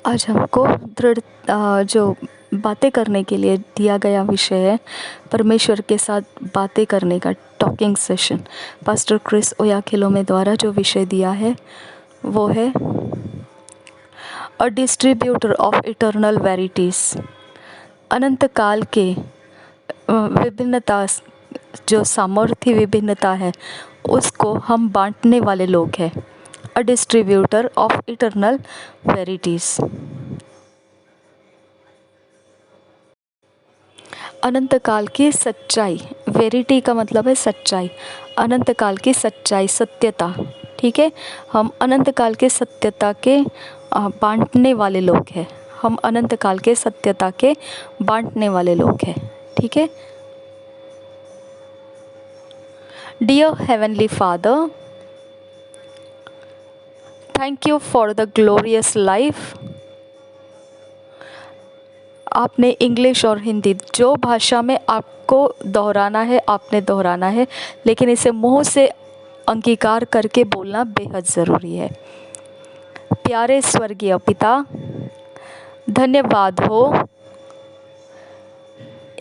आज हमको जो बातें करने के लिए दिया गया विषय है परमेश्वर के साथ बातें करने का टॉकिंग सेशन। पास्टर क्रिस ओयाखिलोमे द्वारा जो विषय दिया है वो है अ डिस्ट्रीब्यूटर ऑफ इटर्नल वेरिटीज़। अनंत काल के विभिन्नता, जो सामर्थ्य विभिन्नता है उसको हम बांटने वाले लोग हैं। A distributor of eternal verities. अनंत काल की सच्चाई, वेरिटी का मतलब है सच्चाई। अनंत काल की सच्चाई, सत्यता। ठीक है, हम अनंत काल के सत्यता के बांटने वाले लोग हैं। हम अनंत काल के सत्यता के बांटने वाले लोग हैं। ठीक है। Dear heavenly father, thank you for the glorious life. आपने इंग्लिश और हिंदी, जो भाषा में आपको दोहराना है आपने दोहराना है, लेकिन इसे मुंह से अंगीकार करके बोलना बेहद ज़रूरी है। प्यारे स्वर्गीय पिता, धन्यवाद हो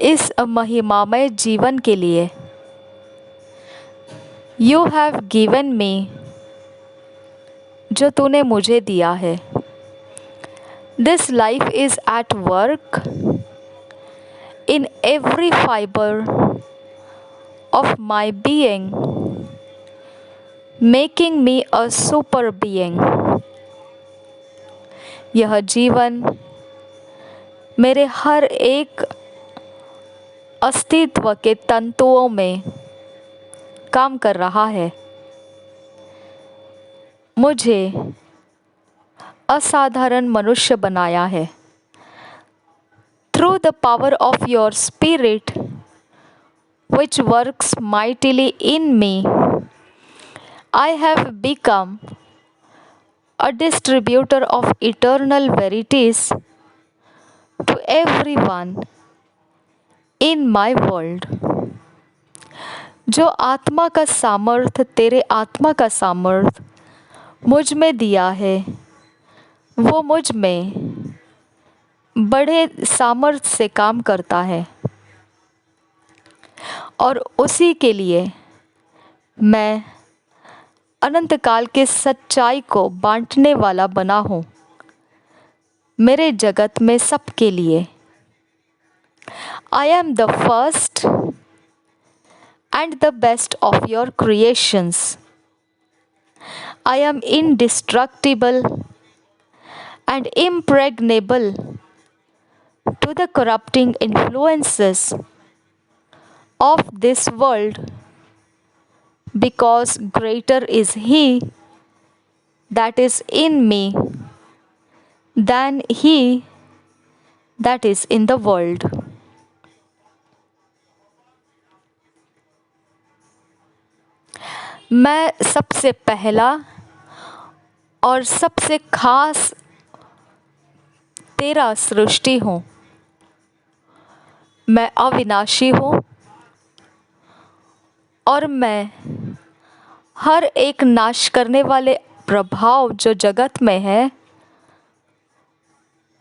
इस महिमामय जीवन के लिए। यू हैव गिवन मी, जो तूने मुझे दिया है। This life is at work in every fiber of my being, making me a super being. यह जीवन मेरे हर एक अस्तित्व के तंतुओं में काम कर रहा है, मुझे असाधारण मनुष्य बनाया है। Through the power of your spirit, which works mightily in me, I have become a distributor of eternal verities to everyone in my world. जो आत्मा का सामर्थ, तेरे आत्मा का सामर्थ मुझ में दिया है, वो मुझ में बड़े सामर्थ्य से काम करता है, और उसी के लिए मैं अनंत काल के सच्चाई को बांटने वाला बना हूँ मेरे जगत में सबके लिए। I am the first and the best of your creations. I am indestructible and impregnable to the corrupting influences of this world, because greater is He that is in me than he that is in the world. मैं सबसे पहला और सबसे खास तेरा सृष्टि हूँ। मैं अविनाशी हूँ और मैं हर एक नाश करने वाले प्रभाव जो जगत में है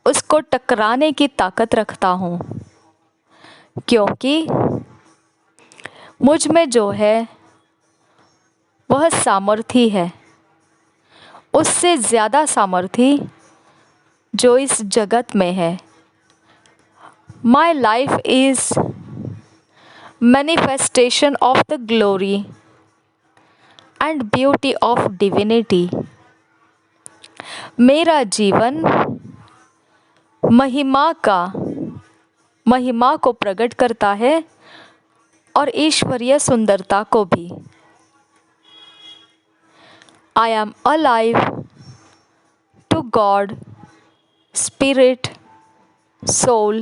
उसको टकराने की ताकत रखता हूँ, क्योंकि मुझ में जो है वह सामर्थी है, उससे ज़्यादा सामर्थी जो इस जगत में है। My life is manifestation of the glory and beauty of divinity. मेरा जीवन महिमा को प्रकट करता है और ईश्वरीय सुंदरता को भी। I am alive to God, spirit, soul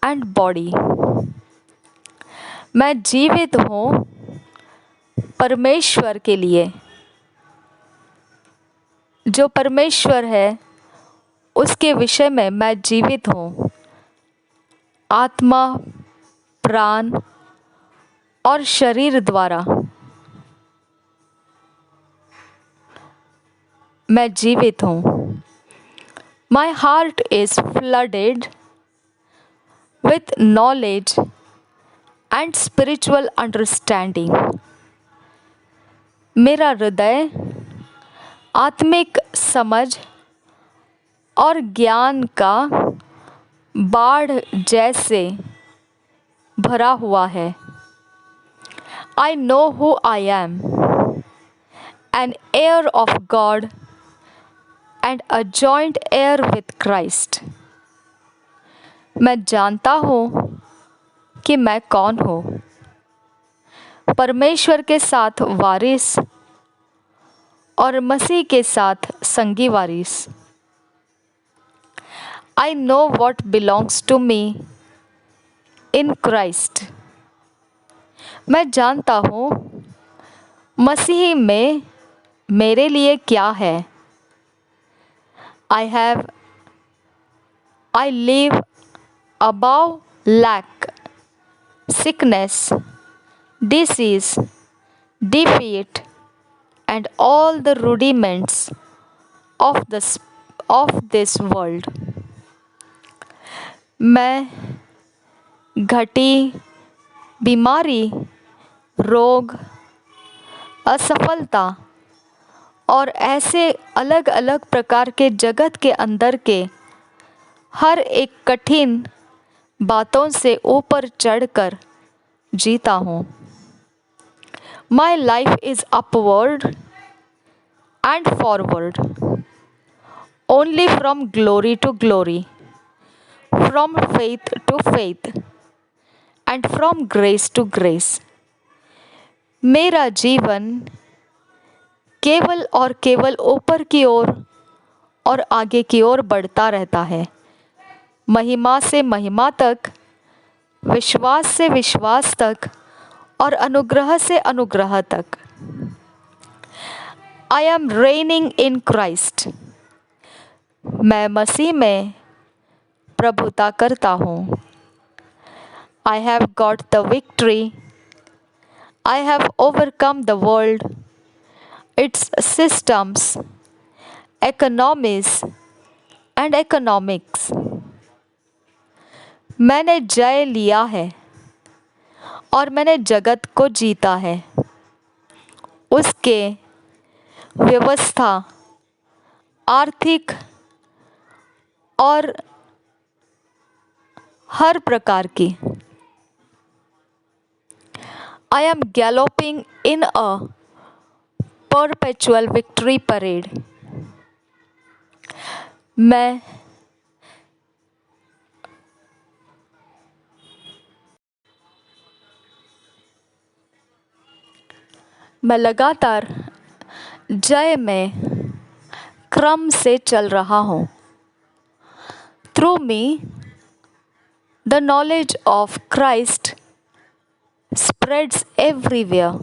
and body. मैं जीवित हूँ परमेश्वर के लिए। जो परमेश्वर है उसके विषय में मैं जीवित हूँ, आत्मा, प्राण और शरीर द्वारा मैं जीवित हूँ। My heart is flooded with knowledge and spiritual understanding. मेरा हृदय आत्मिक समझ और ज्ञान का बाढ़ जैसे भरा हुआ है. I know who I am, an heir of God and a joint heir with Christ. मैं जानता हूँ कि मैं कौन हूँ. परमेश्वर के साथ वारिस और मसीह के साथ संगी वारिस. I know what belongs to me in Christ. मैं जानता हूँ मसीह में मेरे लिए क्या है. I live above lack, sickness, disease, defeat, and all the rudiments of this world. मैं घटी, बीमारी, रोग, असफलता और ऐसे अलग अलग प्रकार के जगत के अंदर के हर एक कठिन बातों से ऊपर चढ़कर जीता हूँ. My life is upward and forward, only from glory to glory, from faith to faith, and from grace to grace. मेरा जीवन केवल और केवल ऊपर की ओर और आगे की ओर बढ़ता रहता है. महिमा से महिमा तक, विश्वास से विश्वास तक और अनुग्रह से अनुग्रह तक. I am reigning in Christ. मैं मसीह में प्रभुता करता हूँ. I have got the victory. I have overcome the world, its systems, economies and economics. मैंने जय लिया है और मैंने जगत को जीता है, उसके व्यवस्था, आर्थिक और हर प्रकार की. I am galloping in a perpetual victory parade. मैं लगातार जय में क्रम से चल रहा हूँ. Through me, the knowledge of Christ spreads everywhere.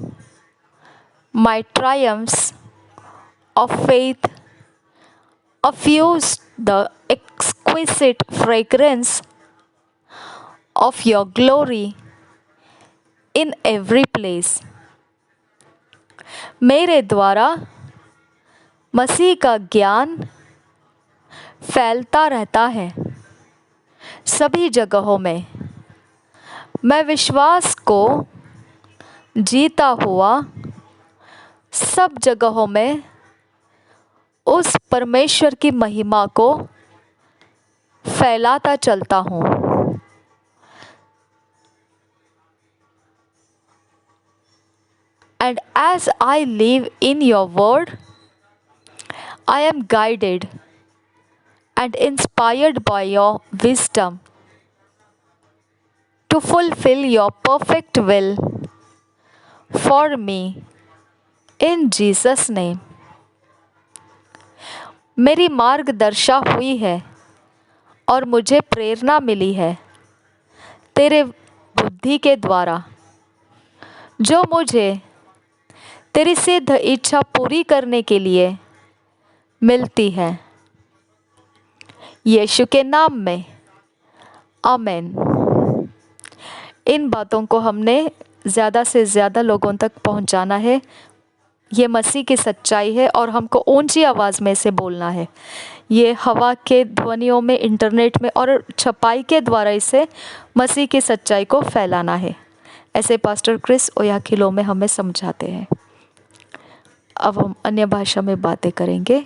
My triumphs of faith effuse the exquisite fragrance of your glory in every place. मेरे द्वारा मसीह का ज्ञान फैलता रहता है सभी जगहों में. मैं विश्वास को जीता हुआ सब जगहों में उस परमेश्वर की महिमा को फैलाता चलता हूँ. And as I live in your word, I am guided and inspired by your wisdom to fulfill your perfect will for me in Jesus name. मेरी मार्गदर्शा हुई है और मुझे प्रेरणा मिली है तेरे बुद्धि के द्वारा, जो मुझे तेरी सिद्ध इच्छा पूरी करने के लिए मिलती है. यीशु के नाम में आमीन. इन बातों को हमने ज़्यादा से ज़्यादा लोगों तक पहुंचाना है. ये मसीह की सच्चाई है और हमको ऊंची आवाज़ में से बोलना है। ये हवा के ध्वनियों में, इंटरनेट में और छपाई के द्वारा इसे मसीह की सच्चाई को फैलाना है। ऐसे पास्टर क्रिस ओयाखिलो में हमें समझाते हैं। अब हम अन्य भाषा में बातें करेंगे।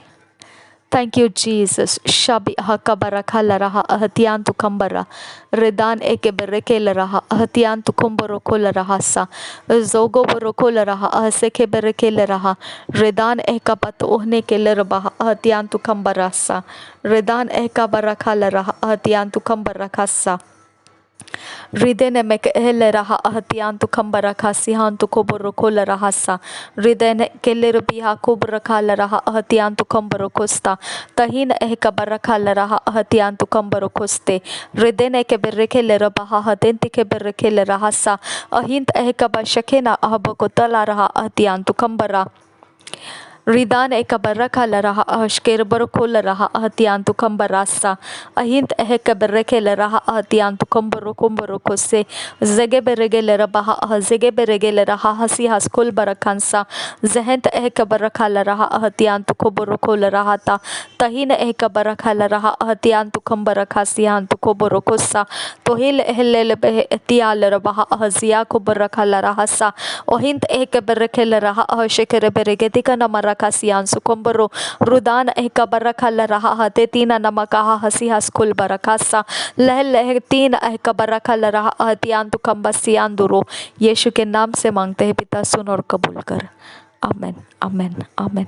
Thank you, Jesus. Shabi hakabaraka laraha ahatian tu kambara. Redan eke bereke laraha ahatian tu kumboroko laraha sa. Zogo boroko laraha ahseke bereke laraha. Redan eka pat ohne ke laraha ahatian tu kambara sa. Redan eka baraka laraha ahatian tu kambara sa. Ridene mek ele raha ahtian tu kambara khasihan tu koboro kola rahasa. Ridene keller biha kobra khala raha ahtian tu kambaro kosta. Tahin eh kabara khala raha ahtian tu kambaro koste. Ridene ke berrekele rabaha hatenti ke berrekele rahasa. Ahint eh kabashakena ahboko tala raha ahtian tu kambara. Ridan ekabaraka laraha ahshker baroko laraha ahtian tu kambarasa. Ahint ehekabareke laraha ahtian tu kambaro se. Zege berege larabaha ah zege berege laraha hasi haskul barakansa. Zehent ehekabaraka laraha ahtian tu koboroko laraha ta. Tahin ehekabaraka laraha ahtian tu kambarakasian tu koborokosa. Tohil ehlele beh etia larabaha ahzia kobaraka laraha sa. Ohint ehekabareke laraha ahshker berege tika namara kasian sukomboro rudan ehkabaraka laraha hate tina namakaha hasi haskul barakasa लह लह तीन ehkabaraka laraha hatian tu kambasian duro। यीशु के नाम से मांगते हैं पिता, सुन और कबूल कर। आमेन, आमेन, आमेन।